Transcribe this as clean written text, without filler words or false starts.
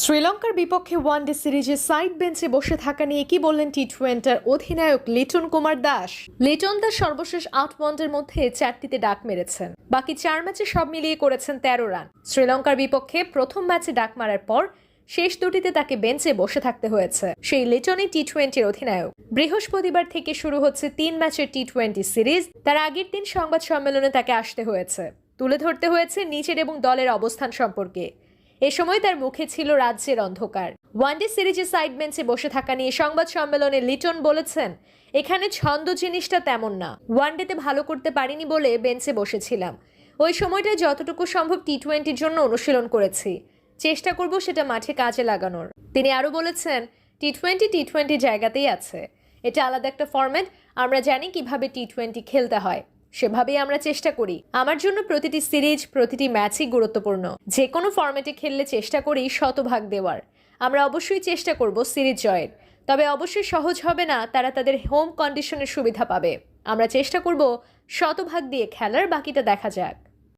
শ্রীলঙ্কার বিপক্ষে ওয়ানডে সিরিজে সাইড বেঞ্চে বসে থাকা নিয়ে কি বললেন টি-20 অধিনায়ক লিটন কুমার দাস। লিটন দাস সর্বশেষ 8 ওয়ানডের মধ্যে 4টিতে ডাক মেরেছেন, বাকি 4 ম্যাচে সব মিলিয়ে করেছেন 13 রান। শ্রীলঙ্কার বিপক্ষে প্রথম ম্যাচে ডাক মারার পর শেষ দুটিতে তাকে বেঞ্চে বসে থাকতে হয়েছে। সেই লিটনই টি-20 অধিনায়ক। বৃহস্পতিবার থেকে শুরু হচ্ছে 3 ম্যাচের টি-20 সিরিজ। তার আগের দিন সংবাদ সম্মেলনে তাকে আসতে হয়েছে, তুলে ধরতে হয়েছে নিজের এবং দলের অবস্থান সম্পর্কে। এ সময় তার মুখে ছিল রাজ্যের অন্ধকার। ওয়ানডে সিরিজে সাইড বেঞ্চে বসে থাকা নিয়ে সংবাদ সম্মেলনে লিটন বলেছেন, এখানে ছন্দ জিনিসটা তেমন না। ওয়ানডেতে ভালো করতে পারিনি বলে বেঞ্চে বসেছিলাম। ওই সময়টায় যতটুকু সম্ভব টি-20-র জন্য অনুশীলন করেছি, চেষ্টা করব সেটা মাঠে কাজে লাগানোর। তিনি আরও বলেছেন, টি-20 জায়গাতেই আছে। এটা আলাদা একটা ফরম্যাট। আমরা জানি কিভাবে টি-20 খেলতে হয়, সেভাবেই আমরা চেষ্টা করি। আমার জন্য প্রতিটি সিরিজ, প্রতিটি ম্যাচই গুরুত্বপূর্ণ। যে কোনো ফরম্যাটে খেললে চেষ্টা করি শতভাগ দেওয়ার। আমরা অবশ্যই চেষ্টা করব সিরিজ জয়ের, তবে অবশ্যই সহজ হবে না। তারা তাদের হোম কন্ডিশনের সুবিধা পাবে। আমরা চেষ্টা করব শতভাগ দিয়ে খেলার, বাকিটা দেখা যাক।